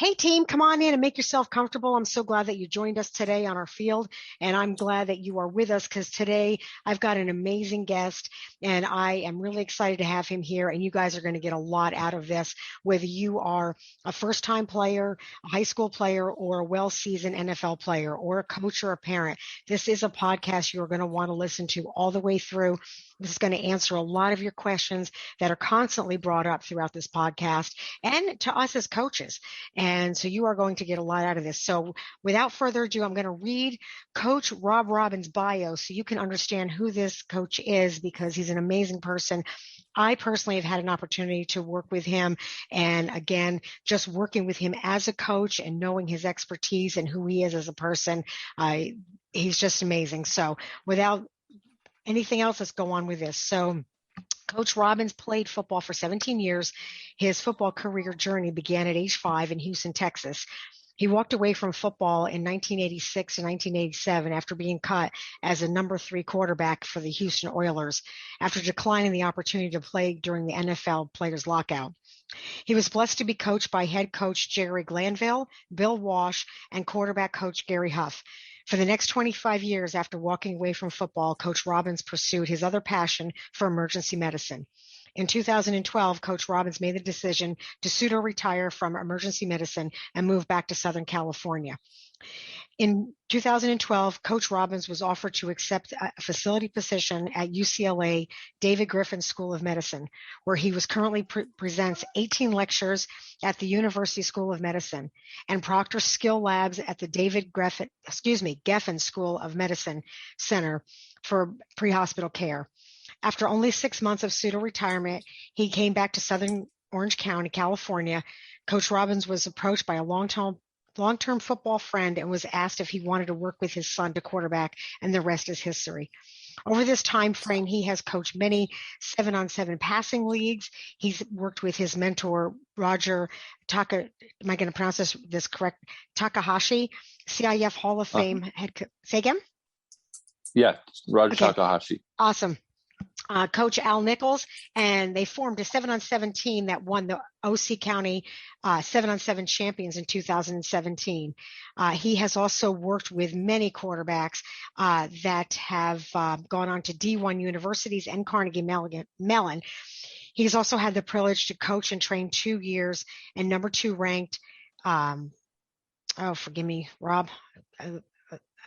Hey team, come on in and make yourself comfortable. I'm so glad that you joined us today on our field, and I'm glad that you are with us because today I've got an amazing guest and I am really excited to have him here, and you guys are going to get a lot out of this, whether you are a first-time player, a high school player, or a well-seasoned NFL player, or a coach or a parent. This is a podcast you're going to want to listen to all the way through. This is going to answer a lot of your questions that are constantly brought up throughout this podcast and to us as coaches. And so you are going to get a lot out of this. So without further ado, I'm going to read Coach Rob Robbins' bio so you can understand who this coach is, because he's an amazing person. I personally have had an opportunity to work with him. And again, just working with him as a coach and knowing his expertise and who he is as a person, he's just amazing. So without anything else, let's go on with this. So Coach Robbins played football for 17 years. His football career journey began at age 5 in Houston, Texas. He walked away from football in 1986 and 1987 after being cut as a number 3 quarterback for the Houston Oilers after declining the opportunity to play during the NFL players lockout. He was blessed to be coached by head coach Jerry Glanville, Bill Walsh, and quarterback coach Gary Huff. For the next 25 years after walking away from football, Coach Robbins pursued his other passion for emergency medicine. In 2012, Coach Robbins made the decision to pseudo-retire from emergency medicine and move back to Southern California. In 2012, Coach Robbins was offered to accept a facility position at UCLA David Griffin School of Medicine, where he was currently presents 18 lectures at the University School of Medicine and proctors skill labs at the Geffen School of Medicine Center for pre-hospital care. After only 6 months of pseudo-retirement, he came back to Southern Orange County, California. Coach Robbins was approached by a long-term football friend and was asked if he wanted to work with his son to quarterback, and the rest is history. Over this time frame, he has coached many 7-on-7 passing leagues. He's worked with his mentor, Roger am I going to pronounce this correct? Takahashi, CIF Hall of Fame head coach. Say again? Yeah, Roger Takahashi. Awesome. Coach Al Nichols, and they formed a 7-on-7 team that won the OC County 7-on-7 champions in 2017. He has also worked with many quarterbacks that have gone on to D1 universities and Carnegie Mellon. He's also had the privilege to coach and train 2 years and number 2 ranked. Forgive me, Rob.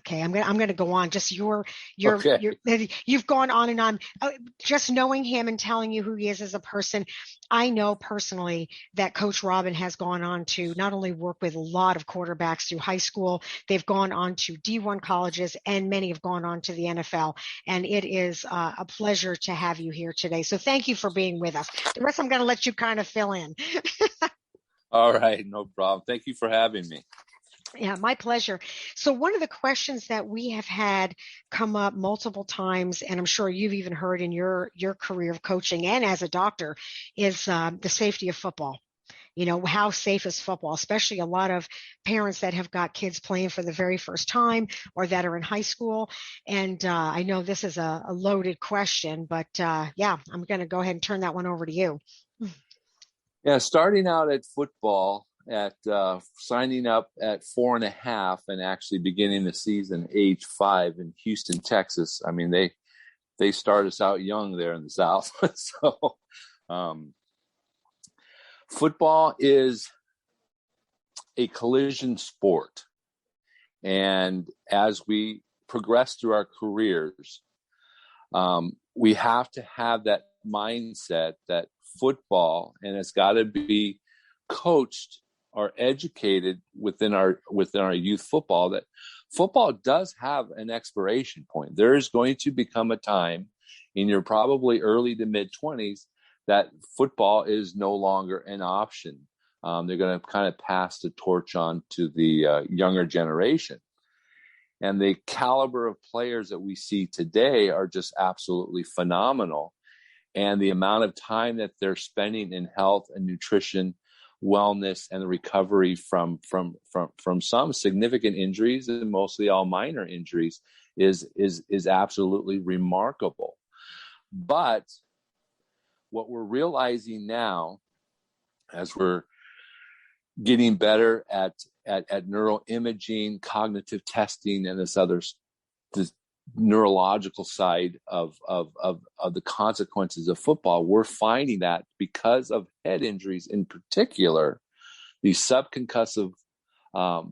Okay, I'm going to go on. Just you've gone on and on. Just knowing him and telling you who he is as a person, I know personally that Coach Robin has gone on to not only work with a lot of quarterbacks through high school, they've gone on to D1 colleges, and many have gone on to the NFL. And it is a pleasure to have you here today. So thank you for being with us. The rest I'm going to let you kind of fill in. All right, no problem. Thank you for having me. Yeah, my pleasure. So one of the questions that we have had come up multiple times, and I'm sure you've even heard in your career of coaching and as a doctor, is the safety of football. You know, how safe is football, especially a lot of parents that have got kids playing for the very first time or that are in high school. And I know this is a loaded question, but I'm going to go ahead and turn that one over to you. Yeah, starting out at football, at signing up at 4.5 and actually beginning the season age 5 in Houston, Texas. I mean, they start us out young there in the South. So football is a collision sport. And as we progress through our careers, we have to have that mindset that football, and it's got to be coached or educated within our youth football, that football does have an expiration point. There is going to become a time in your probably early to mid 20s that football is no longer an option. They're going to kind of pass the torch on to the younger generation. And the caliber of players that we see today are just absolutely phenomenal. And the amount of time that they're spending in health and nutrition, wellness and the recovery from some significant injuries, and mostly all minor injuries, is absolutely remarkable. But what we're realizing now, as we're getting better at neuroimaging, cognitive testing, and this neurological side of the consequences of football, we're finding that because of head injuries in particular, these subconcussive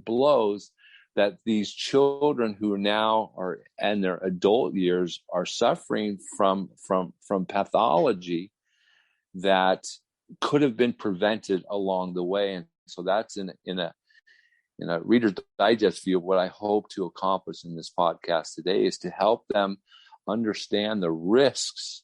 blows, that these children who now are in their adult years are suffering from pathology that could have been prevented along the way. And so that's in a Reader's Digest view of what I hope to accomplish in this podcast today, is to help them understand the risks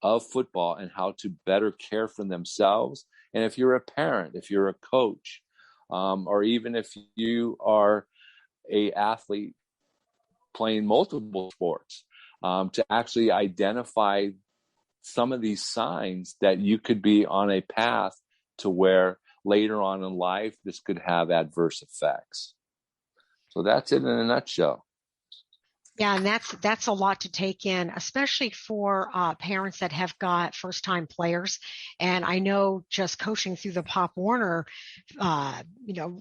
of football and how to better care for themselves. And if you're a parent, if you're a coach, or even if you are a athlete playing multiple sports, to actually identify some of these signs that you could be on a path to where later on in life this could have adverse effects. So that's it in a nutshell. Yeah, and that's a lot to take in, especially for parents that have got first-time players. And I know, just coaching through the Pop Warner,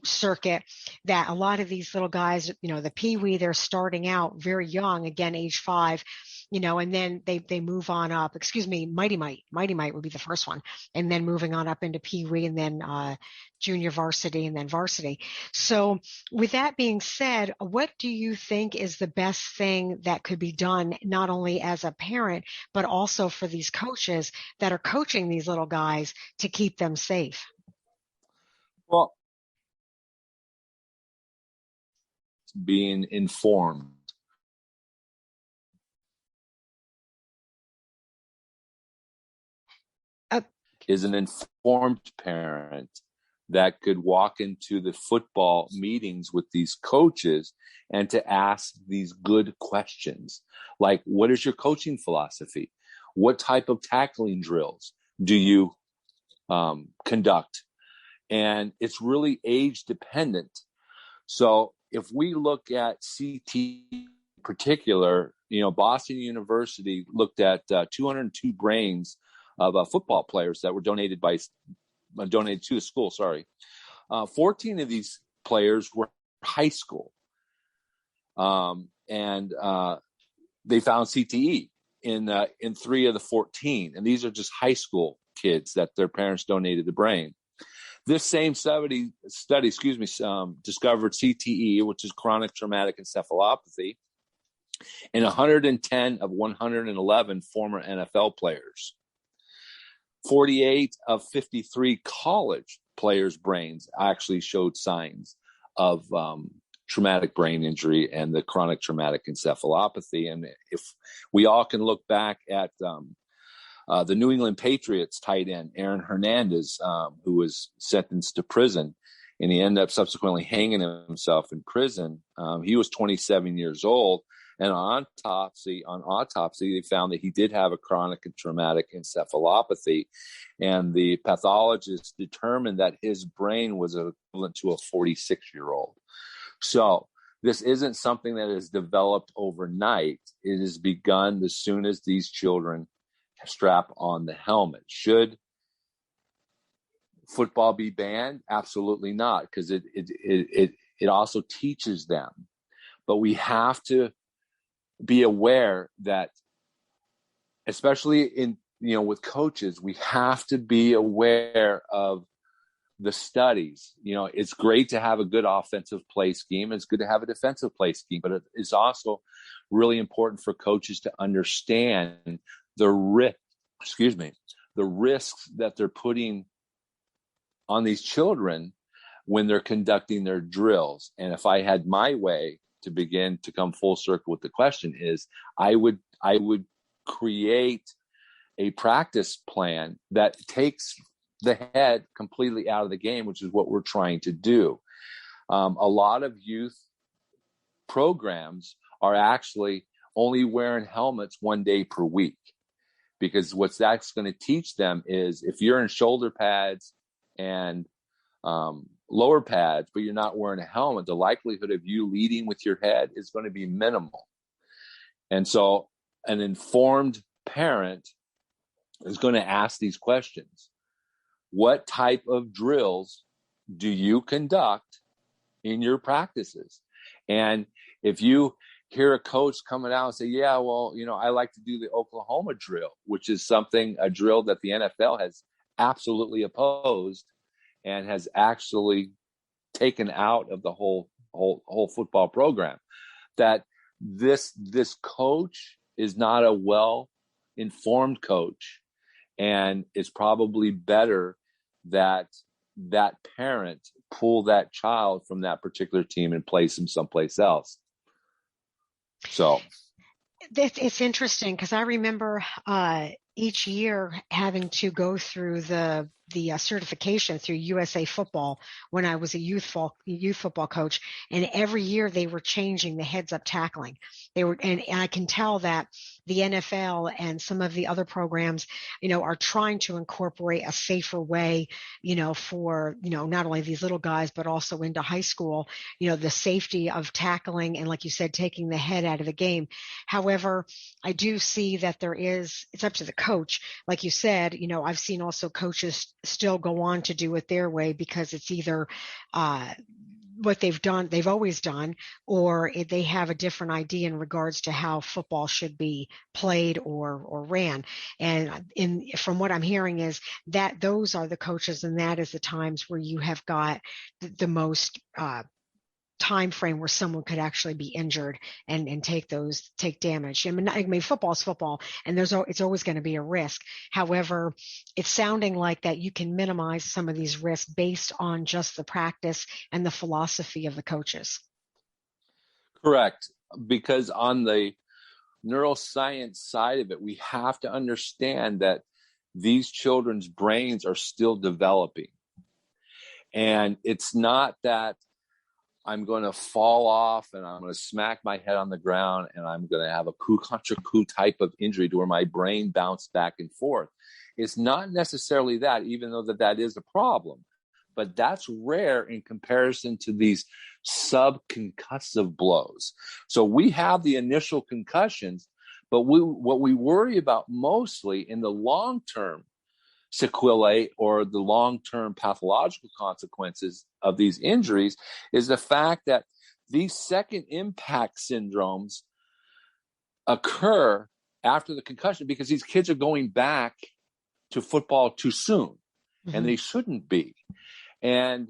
circuit, that a lot of these little guys, the Pee-wee, they're starting out very young, again, age 5. And then they move on up. Mighty Might would be the first one, and then moving on up into Pee Wee, and then junior varsity, and then varsity. So with that being said, what do you think is the best thing that could be done, not only as a parent, but also for these coaches that are coaching these little guys, to keep them safe? Well, being informed. Is an informed parent that could walk into the football meetings with these coaches and to ask these good questions, like, what is your coaching philosophy? What type of tackling drills do you conduct? And it's really age dependent. So if we look at CT in particular, Boston University looked at 202 brains of football players that were donated to the school. 14 of these players were high school, and they found CTE in 3 of the 14, and these are just high school kids that their parents donated the brain. This same study, discovered CTE, which is chronic traumatic encephalopathy, in 110 of 111 former NFL players. 48 of 53 college players' brains actually showed signs of traumatic brain injury and the chronic traumatic encephalopathy. And if we all can look back at the New England Patriots tight end, Aaron Hernandez, who was sentenced to prison, and he ended up subsequently hanging himself in prison. He was 27 years old. And on autopsy, they found that he did have a chronic and traumatic encephalopathy. And the pathologist determined that his brain was equivalent to a 46-year-old. So this isn't something that is developed overnight. It has begun as soon as these children strap on the helmet. Should football be banned? Absolutely not, because it also teaches them. But we have to be aware that, especially with coaches, we have to be aware of the studies. It's great to have a good offensive play scheme. It's good to have a defensive play scheme, but it's also really important for coaches to understand the risks that they're putting on these children when they're conducting their drills. And if I had my way, to begin to come full circle with the question, is I would create a practice plan that takes the head completely out of the game, which is what we're trying to do. A lot of youth programs are actually only wearing helmets 1 day per week, because what that's going to teach them is, if you're in shoulder pads and lower pads, but you're not wearing a helmet, the likelihood of you leading with your head is going to be minimal. And so an informed parent is going to ask these questions. What type of drills do you conduct in your practices? And if you hear a coach coming out and say, yeah, well, I like to do the Oklahoma drill, which is a drill that the NFL has absolutely opposed and has actually taken out of the whole football program, that this coach is not a well-informed coach, and it's probably better that parent pull that child from that particular team and place him someplace else. So it's interesting because I remember each year having to go through the certification through USA Football when I was a youth football coach, and every year they were changing the heads up tackling. And I can tell that the NFL and some of the other programs, are trying to incorporate a safer way, for, not only these little guys, but also into high school, the safety of tackling and, like you said, taking the head out of the game. However, I do see that it's up to the coach. Like you said, I've seen also coaches still go on to do it their way because it's either what they've always done, or they have a different idea in regards to how football should be played or ran. And from what I'm hearing is that those are the coaches, and that is the times where you have got the most time frame where someone could actually be injured and take damage. I mean, football is football, and it's always going to be a risk. However, it's sounding like that you can minimize some of these risks based on just the practice and the philosophy of the coaches. Correct. Because on the neuroscience side of it, we have to understand that these children's brains are still developing. And it's not that I'm going to fall off and I'm going to smack my head on the ground and I'm going to have a coup contra coup type of injury to where my brain bounced back and forth. It's not necessarily that, even though that is a problem. But that's rare in comparison to these subconcussive blows. So we have the initial concussions, but what we worry about mostly in the long-term sequelae or the long-term pathological consequences of these injuries is the fact that these second impact syndromes occur after the concussion because these kids are going back to football too soon, and they shouldn't be. And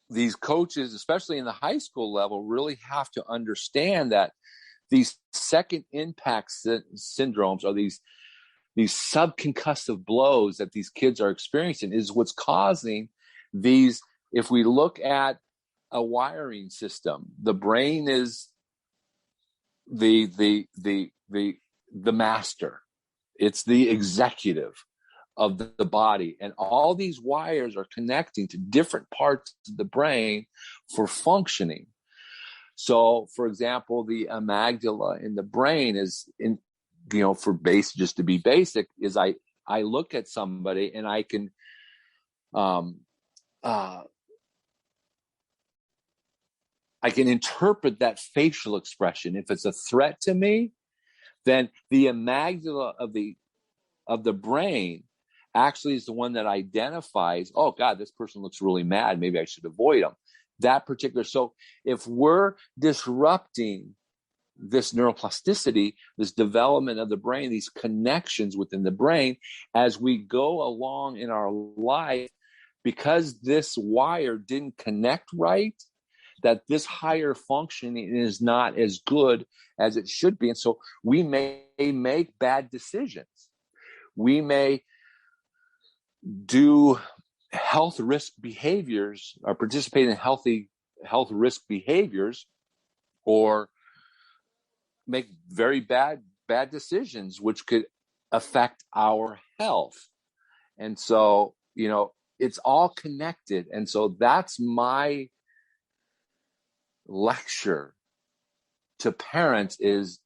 these coaches, especially in the high school level, really have to understand that these second impact syndromes or these subconcussive blows that these kids are experiencing is what's causing these. If we look at a wiring system, the brain is the master. It's the executive of the body, and all these wires are connecting to different parts of the brain for functioning. So, for example, the amygdala in the brain is just to be basic, is I look at somebody and I can interpret that facial expression. If it's a threat to me, then the amygdala of the brain actually is the one that identifies, oh God, this person looks really mad, maybe I should avoid them. So if we're disrupting this neuroplasticity, this development of the brain, these connections within the brain as we go along in our life, because this wire didn't connect right, that this higher functioning is not as good as it should be. And so we may make bad decisions. We may do health risk behaviors or participate in health risk behaviors, or make very bad decisions, which could affect our health. And so, it's all connected. And so that's my lecture to parents is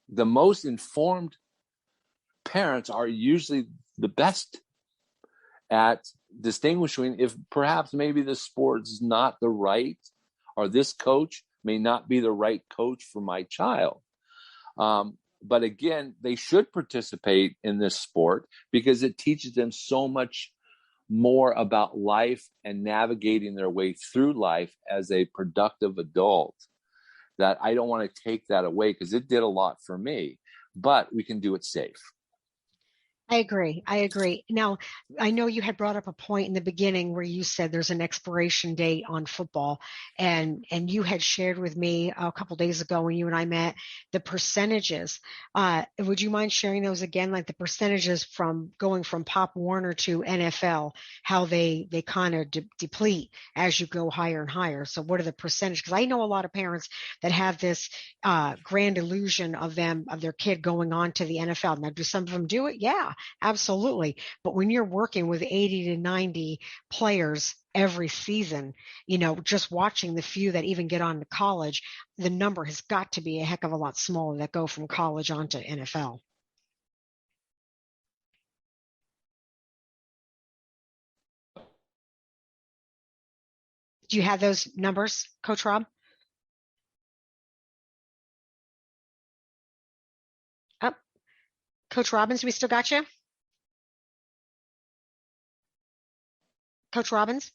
the most informed parents are usually the best at distinguishing if perhaps maybe this sport is not the right, or this coach may not be the right coach for my child. But again, they should participate in this sport because it teaches them so much more about life and navigating their way through life as a productive adult, that I don't want to take that away, because it did a lot for me, but we can do it safe. I agree. Now, I know you had brought up a point in the beginning where you said there's an expiration date on football, and you had shared with me a couple days ago when you and I met the percentages. Would you mind sharing those again, like the percentages from going from Pop Warner to NFL, how they kind of deplete as you go higher and higher? So what are the percentages? Because I know a lot of parents that have this grand illusion of their kid going on to the NFL. Now, do some of them do it? Yeah. Absolutely. But when you're working with 80 to 90 players every season, just watching the few that even get on to college, the number has got to be a heck of a lot smaller that go from college on to NFL. Do you have those numbers, Coach Rob? Oh, Coach Robbins, we still got you? Coach Robbins?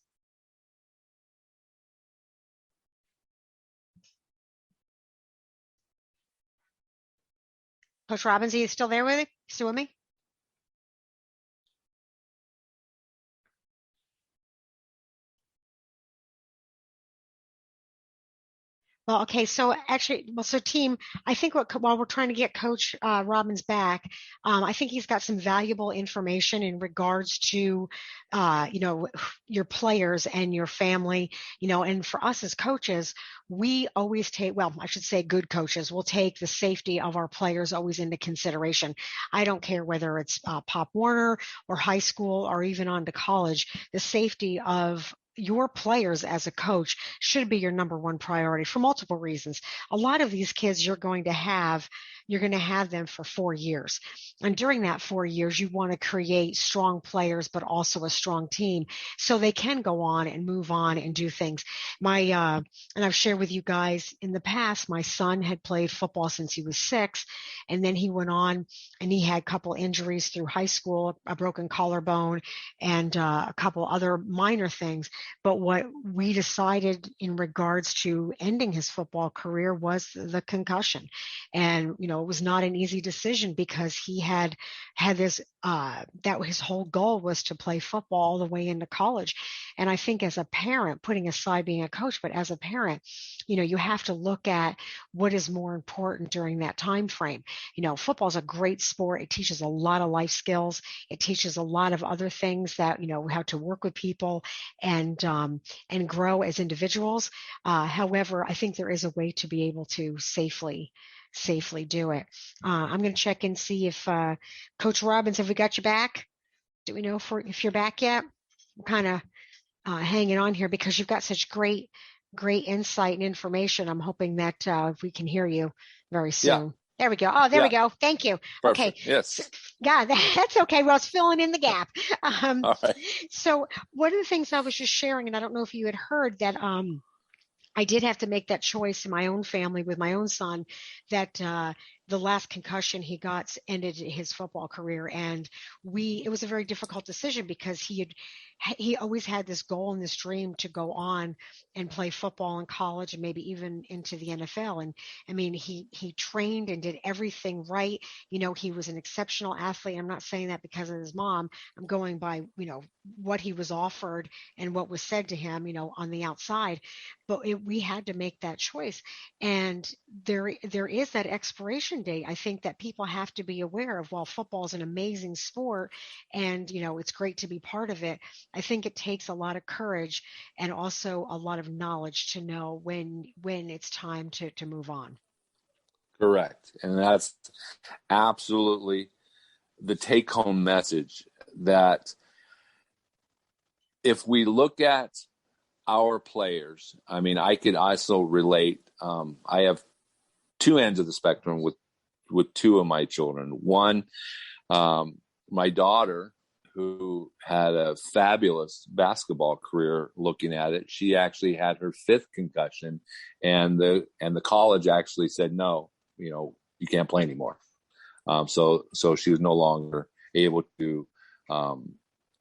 Coach Robbins, are you still there with me? Still with me? Well, okay. So actually, so team, I think while we're trying to get Coach Robbins back, I think he's got some valuable information in regards to, your players and your family, and for us as coaches, we always take, well, I should say good coaches will take the safety of our players always into consideration. I don't care whether it's Pop Warner or high school or even on to college, the safety of your players as a coach should be your number one priority for multiple reasons. A lot of these kids you're going to have them for 4 years. And during that 4 years, you want to create strong players, but also a strong team so they can go on and move on and do things. And I've shared with you guys in the past, my son had played football since he was 6. And then he went on and he had a couple injuries through high school, a broken collarbone and a couple other minor things. But what we decided in regards to ending his football career was the concussion. And, it was not an easy decision because he had this, that his whole goal was to play football all the way into college. And I think as a parent, putting aside being a coach, but as a parent, you have to look at what is more important during that time frame. Football is a great sport. It teaches a lot of life skills. It teaches a lot of other things that, how to work with people and grow as individuals. However, I think there is a way to be able to safely do it. I'm going to check and see if Coach Robbins, have we got you back? Do we know if you're back yet? We're kind of hanging on here because you've got such great insight and information. I'm hoping that we can hear you very soon. Yeah. There we go. Oh, there we go. Thank you. Perfect. Okay. Yes. Yeah, that's okay. Well, it's filling in the gap. All right. So one of the things I was just sharing, and I don't know if you had heard that I did have to make that choice in my own family with my own son that the last concussion he got ended his football career. And it was a very difficult decision because he always had this goal and this dream to go on and play football in college and maybe even into the NFL. And I mean, he trained and did everything right. He was an exceptional athlete. I'm not saying that because of his mom. I'm going by, what he was offered and what was said to him, on the outside. But we had to make that choice. And there is that expiration date. I think that people have to be aware of, while football is an amazing sport and, it's great to be part of it. I think it takes a lot of courage and also a lot of knowledge to know when it's time to move on. Correct. And that's absolutely the take-home message, that if we look at our players, I mean, I could also relate. I have two ends of the spectrum with two of my children. One, my daughter, who had a fabulous basketball career looking at it. She actually had her 5th concussion, and the college actually said, no, you can't play anymore. So she was no longer able to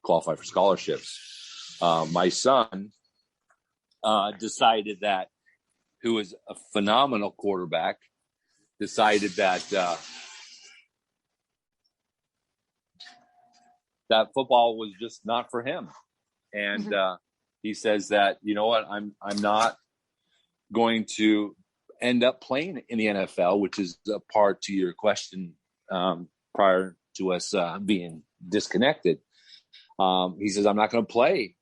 qualify for scholarships. My son decided that, who was a phenomenal quarterback, decided that that football was just not for him. And he says that, you know what, I'm not going to end up playing in the NFL, which is a part to your question prior to us being disconnected. He says, I'm not going to play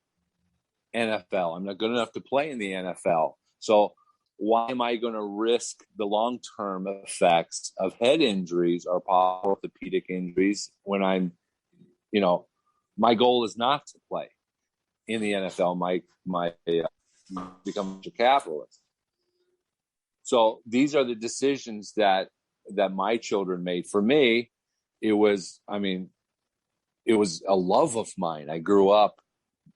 NFL. I'm not good enough to play in the NFL. So why am I going to risk the long-term effects of head injuries or orthopedic injuries when I'm, my goal is not to play in the NFL, my become a capitalist. So these are the decisions that my children made. For me, it was a love of mine. I grew up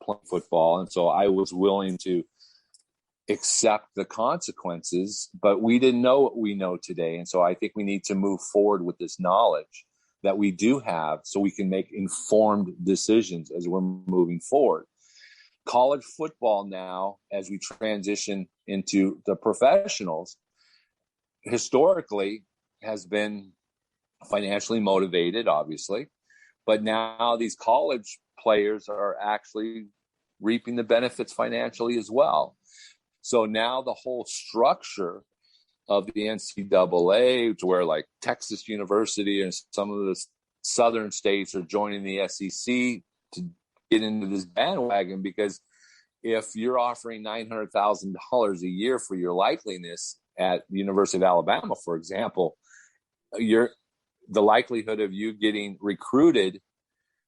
playing football, and so I was willing to accept the consequences, but we didn't know what we know today. And so I think we need to move forward with this knowledge that we do have so we can make informed decisions as we're moving forward. College football now, as we transition into the professionals, historically has been financially motivated, obviously, but now these college players are actually reaping the benefits financially as well. So now the whole structure of the NCAA, to where like Texas University and some of the southern states are joining the SEC to get into this bandwagon, because if you're offering $900,000 a year for your likeliness at the University of Alabama, for example, the likelihood of you getting recruited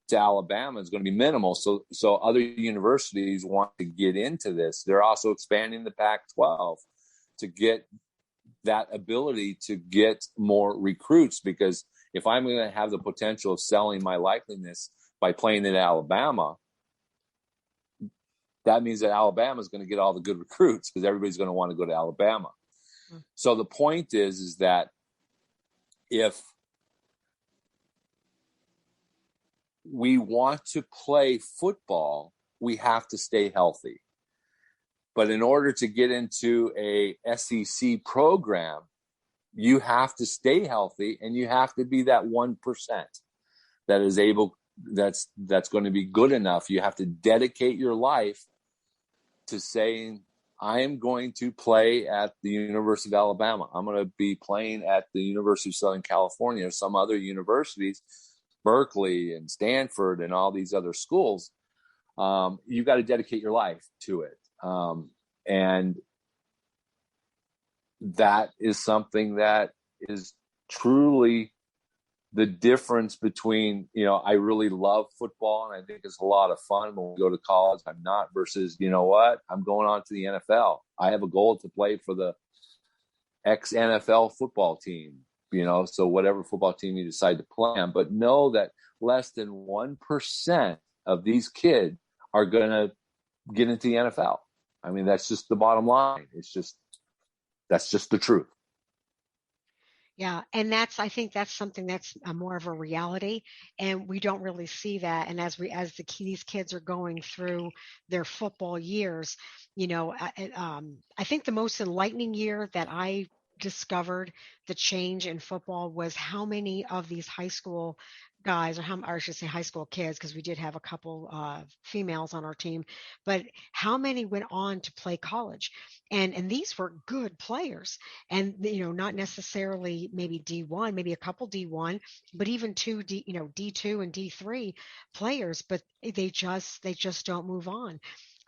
to Alabama is going to be minimal. So other universities want to get into this. They're also expanding the Pac-12 to get that ability to get more recruits, because if I'm going to have the potential of selling my likeliness by playing in Alabama, that means that Alabama is going to get all the good recruits, because everybody's going to want to go to Alabama. Mm-hmm. So the point is that if we want to play football, we have to stay healthy. But in order to get into a SEC program, you have to stay healthy, and you have to be that 1% that is able, that's going to be good enough. You have to dedicate your life to saying, I am going to play at the University of Alabama. I'm going to be playing at the University of Southern California or some other universities, Berkeley and Stanford and all these other schools. You got to dedicate your life to it. And that is something that is truly the difference between, I really love football and I think it's a lot of fun when we go to college. I'm not, versus, you know what, I'm going on to the NFL. I have a goal to play for the ex-NFL football team, so whatever football team you decide to play on. But know that less than 1% of these kids are going to get into the NFL. I mean, that's just the bottom line. That's just the truth. Yeah. And I think that's something that's more of a reality, and we don't really see that. And as these kids are going through their football years, I think the most enlightening year that I discovered the change in football was how many of these high school guys, or I should say high school kids, because we did have a couple females on our team, but how many went on to play college, and these were good players, and not necessarily maybe D1, maybe a couple D1, but even D2 and D3 players, but they just don't move on.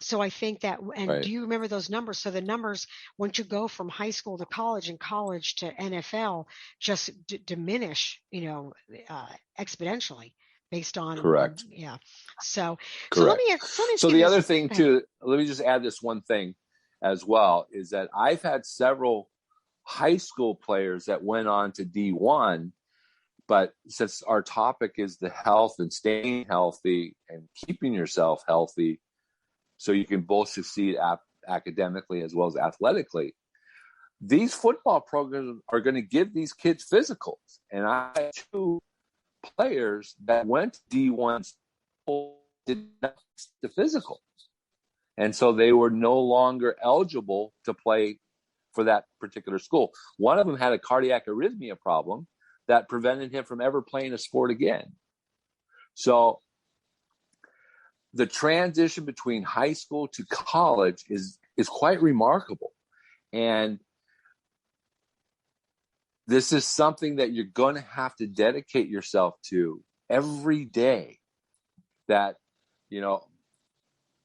So I think that, and right. Do you remember those numbers? So the numbers, once you go from high school to college and college to NFL, just diminish, exponentially based on. Correct. Yeah. So correct. So the other thing too, let me just add this one thing as well, is that I've had several high school players that went on to D1 But since our topic is the health and staying healthy and keeping yourself healthy so you can both succeed academically as well as athletically, these football programs are going to give these kids physicals. And I had two players that went to D1 did not the physical. And so they were no longer eligible to play for that particular school. One of them had a cardiac arrhythmia problem that prevented him from ever playing a sport again. So the transition between high school to college is quite remarkable. And this is something that you're going to have to dedicate yourself to every day. That,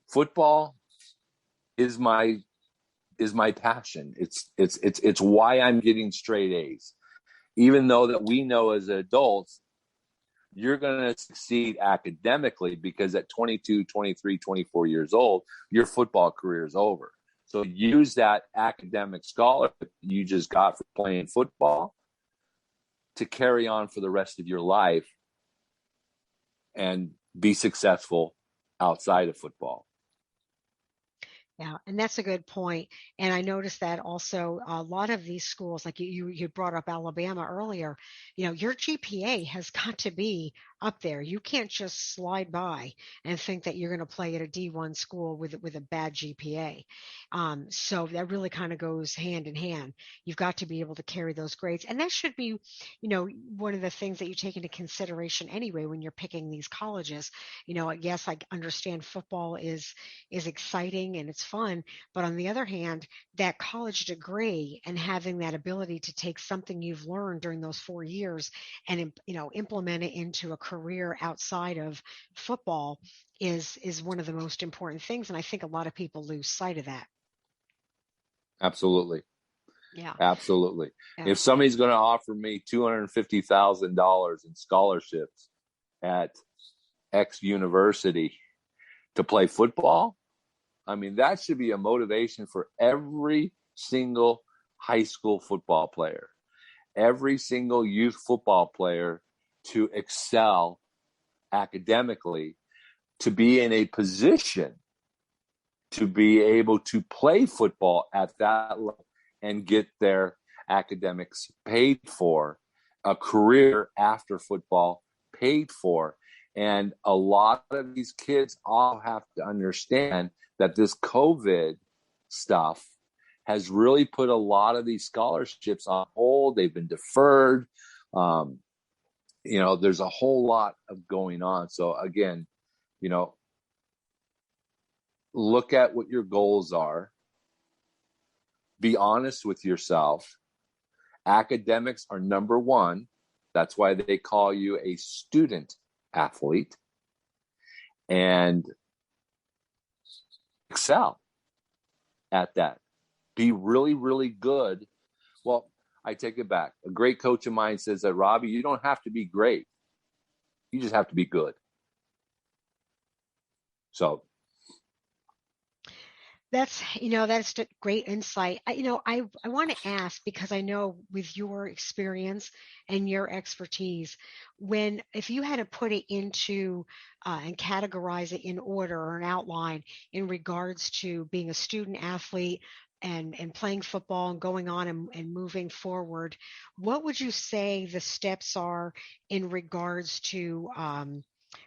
football is my passion. It's why I'm getting straight A's. Even though that we know as adults, you're going to succeed academically because at 22, 23, 24 years old, your football career is over. So use that academic scholarship you just got for playing football to carry on for the rest of your life and be successful outside of football. Yeah, and that's a good point. And I noticed that also a lot of these schools, like you brought up Alabama earlier, your GPA has got to be up there. You can't just slide by and think that you're going to play at a D1 school with a bad GPA. So that really kind of goes hand in hand. You've got to be able to carry those grades, and that should be, one of the things that you take into consideration anyway when you're picking these colleges. Yes, I understand football is exciting and it's fun, but on the other hand, that college degree and having that ability to take something you've learned during those 4 years and implement it into a career outside of football is one of the most important things, and I think a lot of people lose sight of that. Absolutely. Yeah. Absolutely. Yeah. If somebody's going to offer me $250,000 in scholarships at X university to play football, I mean, that should be a motivation for every single high school football player, every single youth football player to excel academically, to be in a position to be able to play football at that level and get their academics paid for, a career after football paid for. And a lot of these kids all have to understand that this COVID stuff has really put a lot of these scholarships on hold. They've been deferred. There's a whole lot of going on. So again, look at what your goals are. Be honest with yourself. Academics are number one. That's why they call you a student athlete. And excel at that. Be really, really good. Well, I take it back. A great coach of mine says that, Robbie, you don't have to be great. You just have to be good. So that's great insight. I want to ask, because I know with your experience and your expertise, if you had to put it into and categorize it in order or an outline in regards to being a student athlete and playing football and going on and moving forward, what would you say the steps are in regards to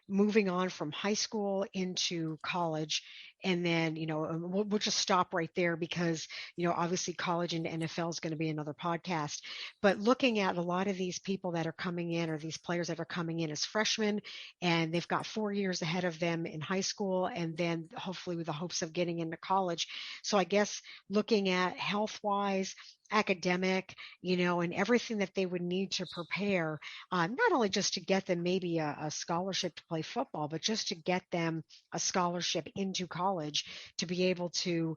moving on from high school into college? And then, we'll just stop right there because, obviously college and NFL is going to be another podcast. But looking at a lot of these people that are coming in, or these players that are coming in as freshmen, and they've got 4 years ahead of them in high school, and then hopefully with the hopes of getting into college. So I guess looking at health-wise, academic, and everything that they would need to prepare, not only just to get them maybe a scholarship to play football, but just to get them a scholarship into college to be able to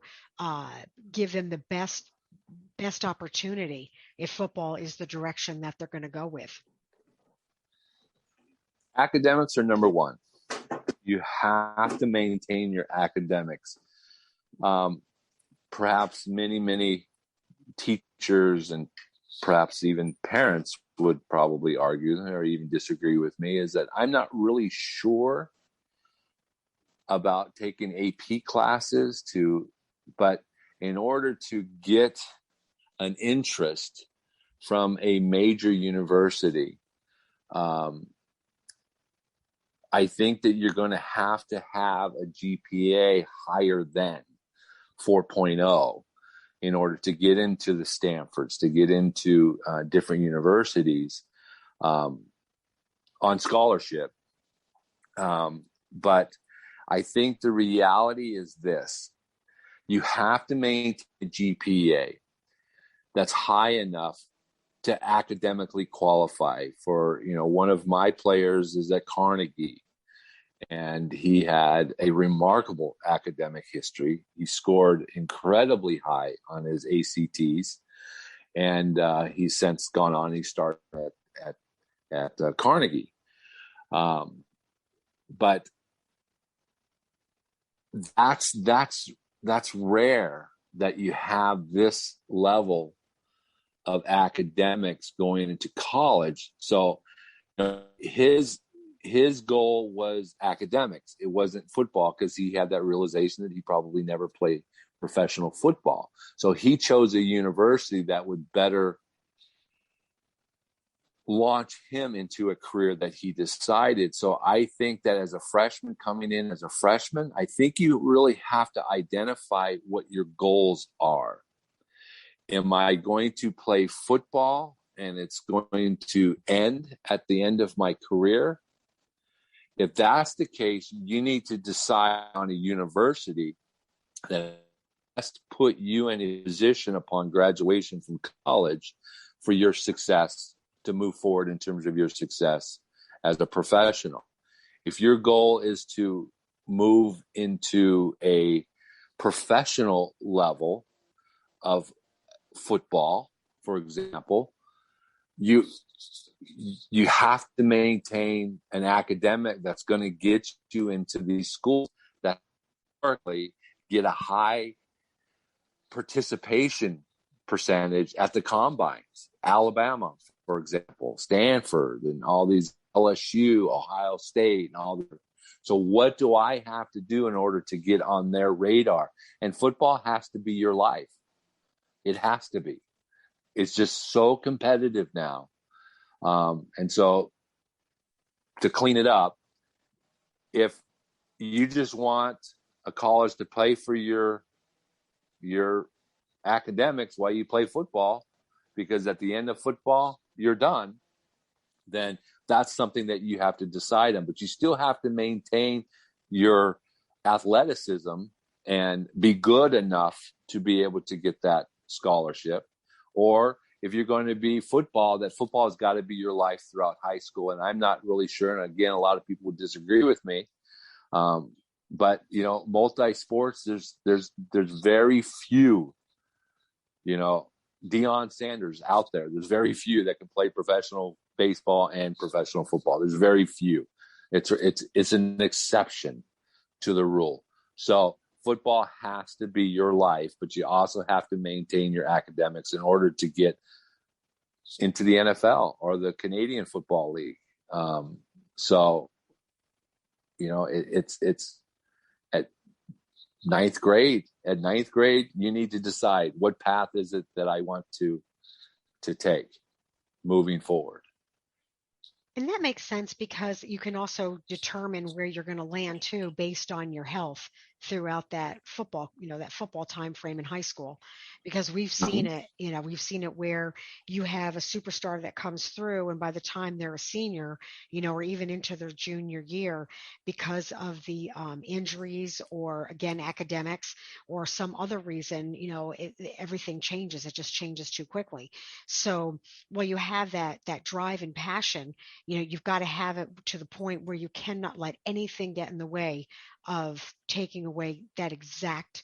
give them the best opportunity if football is the direction that they're going to go with. Academics are number one. You have to maintain your academics. Perhaps many teachers and perhaps even parents would probably argue or even disagree with me, is that I'm not really sure about taking AP classes but in order to get an interest from a major university, I think that you're going to have a GPA higher than 4.0 in order to get into the Stanfords, to get into different universities on scholarship. But I think the reality is this: you have to maintain a GPA that's high enough to academically qualify for, one of my players is at Carnegie, and he had a remarkable academic history. He scored incredibly high on his ACTs, and he's since gone on. He started at Carnegie. But that's rare that you have this level of academics going into college. So his goal was academics. It wasn't football, because he had that realization that he probably never played professional football. So he chose a university that would better launch him into a career that he decided. So I think that as a freshman, coming in as a freshman, I think you really have to identify what your goals are. Am I going to play football and it's going to end at the end of my career? If that's the case, you need to decide on a university that has to put you in a position upon graduation from college for your success, to move forward in terms of your success as a professional. If your goal is to move into a professional level of football, for example, you have to maintain an academic that's going to get you into these schools that historically get a high participation percentage at the combines. Alabama, for example, Stanford, and all these, LSU, Ohio State, and all the. So what do I have to do in order to get on their radar? And football has to be your life. It has to be. It's just so competitive now. And so to clean it up, if you just want a college to pay for your academics while you play football, because at the end of football, you're done, then that's something that you have to decide on. But you still have to maintain your athleticism and be good enough to be able to get that scholarship. Or if you're going to be football, that football has got to be your life throughout high school. And I'm not really sure. And again, a lot of people would disagree with me. But multi-sports, there's very few, Deion Sanders out there. There's very few that can play professional baseball and professional football. There's very few. It's an exception to the rule. So football has to be your life, but you also have to maintain your academics in order to get into the NFL or the Canadian Football League. It's at ninth grade. At ninth grade, you need to decide what path is it that I want to take moving forward. And that makes sense, because you can also determine where you're going to land too, based on your health throughout that football time frame in high school, because we've seen it where you have a superstar that comes through, and by the time they're a senior, or even into their junior year, because of the injuries, or again, academics, or some other reason, everything changes. It just changes too quickly. So while you have that drive and passion, you've got to have it to the point where you cannot let anything get in the way of taking away that exact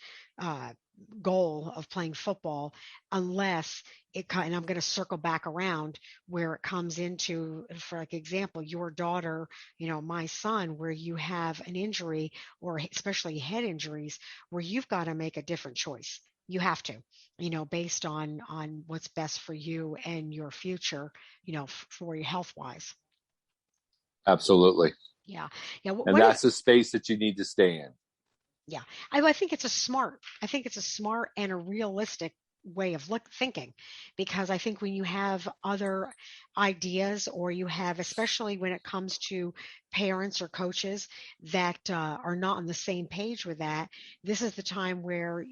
goal of playing football, unless and I'm going to circle back around where it comes into, for like example, your daughter, my son, where you have an injury, or especially head injuries, where you've got to make a different choice. You have to, based on what's best for you and your future, for your health wise. Absolutely. Yeah. And that's the space that you need to stay in. Yeah. I think it's a smart and a realistic way of thinking, because I think when you have other ideas, or you have, especially when it comes to parents or coaches that are not on the same page with that, this is the time where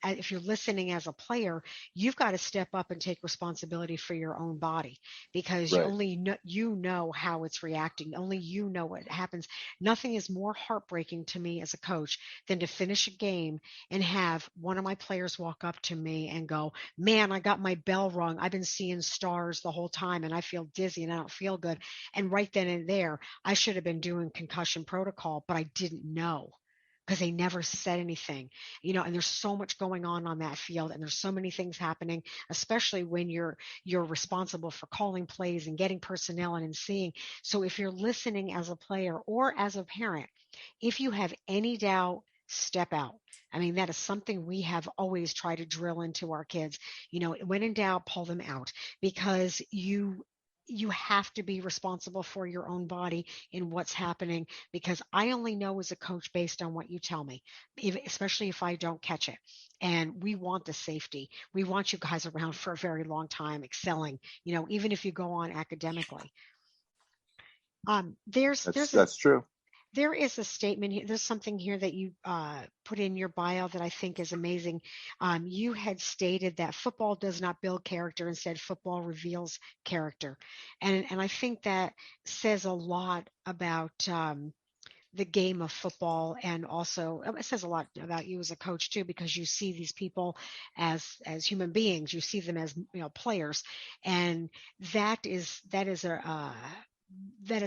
if you're listening as a player, you've got to step up and take responsibility for your own body, because Right. only you know how it's reacting. Only you know what happens. Nothing is more heartbreaking to me as a coach than to finish a game and have one of my players walk up to me and go, "Man, I got my bell rung. I've been seeing stars the whole time and I feel dizzy and I don't feel good." And right then and there, I should have been doing concussion protocol, but I didn't know, because they never said anything, and there's so much going on that field, and there's so many things happening, especially when you're responsible for calling plays and getting personnel and seeing. So if you're listening as a player or as a parent, if you have any doubt, step out. I mean, that is something we have always tried to drill into our kids. When in doubt, pull them out, because you have to be responsible for your own body in what's happening, because I only know as a coach based on what you tell me, especially if I don't catch it. And we want the safety. We want you guys around for a very long time, excelling, even if you go on academically. That's true. There is a statement here. There's something here that you put in your bio that I think is amazing. You had stated that football does not build character; instead, football reveals character, and I think that says a lot about the game of football, and also it says a lot about you as a coach too, because you see these people as human beings. You see them as players, and that is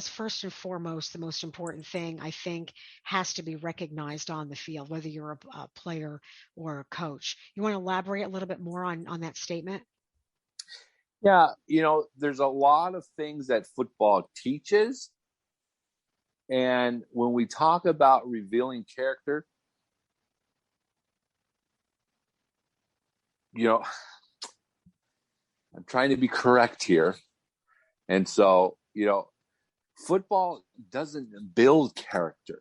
first and foremost the most important thing, I think, has to be recognized on the field, whether you're a player or a coach. You want to elaborate a little bit more on that statement? Yeah, there's a lot of things that football teaches. And when we talk about revealing character, I'm trying to be correct here. And so, football doesn't build character.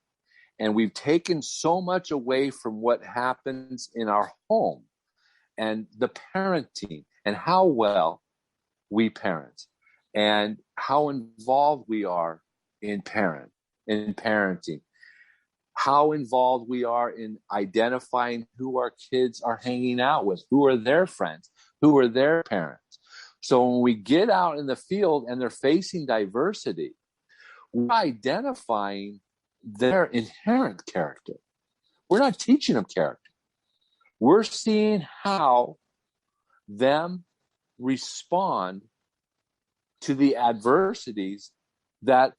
And we've taken so much away from what happens in our home and the parenting and how well we parent and how involved we are in parenting, how involved we are in identifying who our kids are hanging out with, who are their friends, who are their parents. So when we get out in the field and they're facing diversity, we're identifying their inherent character. We're not teaching them character. We're seeing how them respond to the adversities that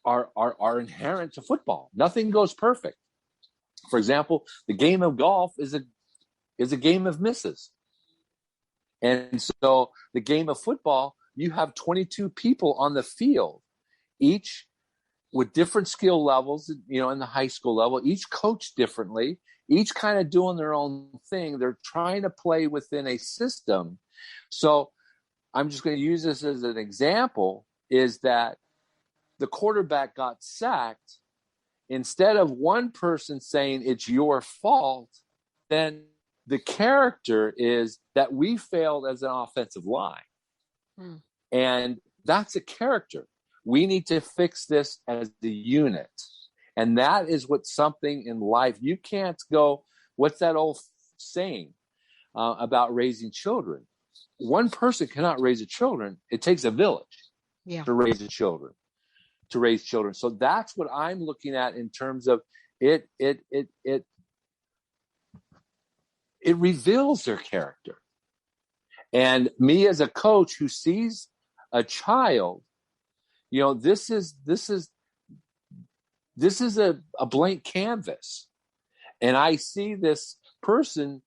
are inherent to football. Nothing goes perfect. For example, the game of golf is a game of misses. And so the game of football, you have 22 people on the field, each with different skill levels, in the high school level, each coached differently, each kind of doing their own thing. They're trying to play within a system. So I'm just going to use this as an example, is that the quarterback got sacked. Instead of one person saying it's your fault, then the character is that we failed as an offensive line. And that's a character. We need to fix this as the unit. And that is what something in life, you can't go, what's that old saying about raising children? One person cannot raise a children. It takes a village to raise a children. So that's what I'm looking at in terms of it reveals their character. And me as a coach who sees a child, this is this is a blank canvas. And I see this person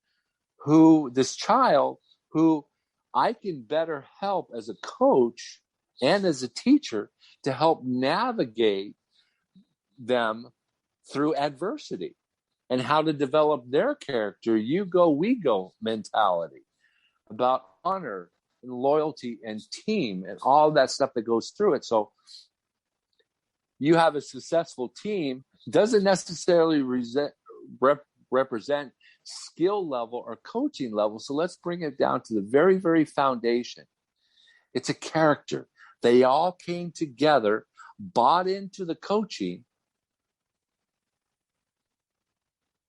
this child who I can better help as a coach and as a teacher to help navigate them through adversity and how to develop their character, you go, we go mentality about honor and loyalty and team and all that stuff that goes through it. So you have a successful team doesn't necessarily represent skill level or coaching level. So let's bring it down to the very, very foundation. It's a character. They all came together, bought into the coaching,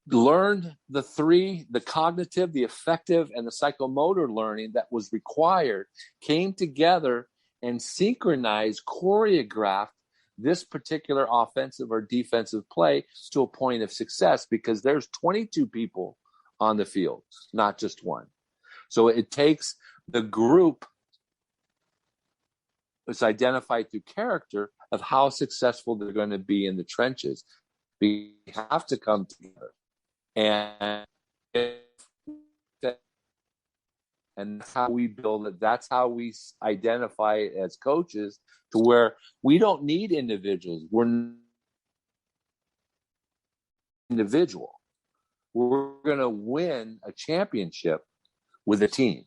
learned the cognitive, the affective, and the psychomotor learning that was required, came together and synchronized, choreographed this particular offensive or defensive play to a point of success, because there's 22 people on the field, not just one. So it takes the group that's identified through character of how successful they're going to be in the trenches. We have to come together. And that's how we build it. That's how we identify it as coaches, to where we don't need individuals. We're individual. We're going to win a championship with a team.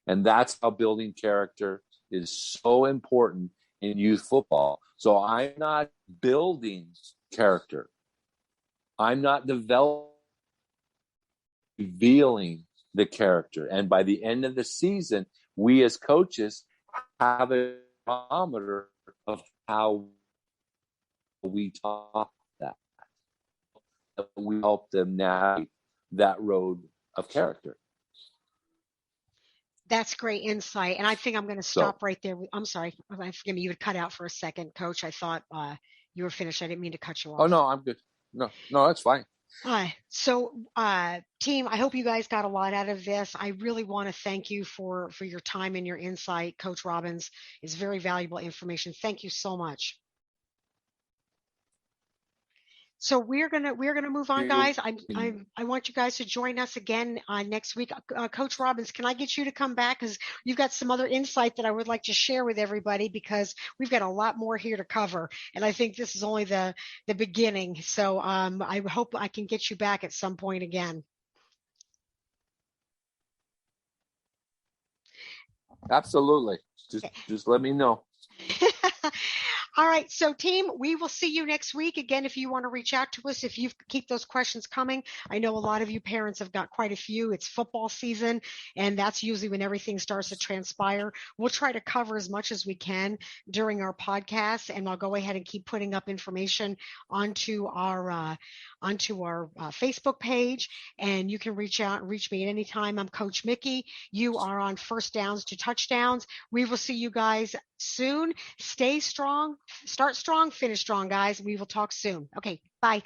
And that's how building character is so important in youth football. So I'm not building character. I'm not revealing the character. And by the end of the season, we as coaches have a barometer of how we talk that. We help them navigate that road of character. That's great insight. And I think I'm going to stop right there. I'm sorry. Forgive me. You had cut out for a second, Coach. I thought you were finished. I didn't mean to cut you off. Oh, no, I'm good. No, that's fine. Team, I hope you guys got a lot out of this. I really want to thank you for your time and your insight. Coach Robbins is very valuable information. Thank you so much. So we're gonna move on, guys. I want you guys to join us again next week. Coach Robbins, can I get you to come back, because you've got some other insight that I would like to share with everybody, because we've got a lot more here to cover, and I think this is only the beginning. So I hope I can get you back at some point again. Absolutely. Just let me know. All right. So team, we will see you next week. Again, if you want to reach out to us, if you keep those questions coming, I know a lot of you parents have got quite a few. It's football season, and that's usually when everything starts to transpire. We'll try to cover as much as we can during our podcast, and I'll go ahead and keep putting up information onto our Facebook page, and you can reach out and reach me at any time. I'm Coach Mickey. You are on First Downs to Touchdowns. We will see you guys soon. Stay strong, start strong, finish strong, guys. We will talk soon. Okay, bye.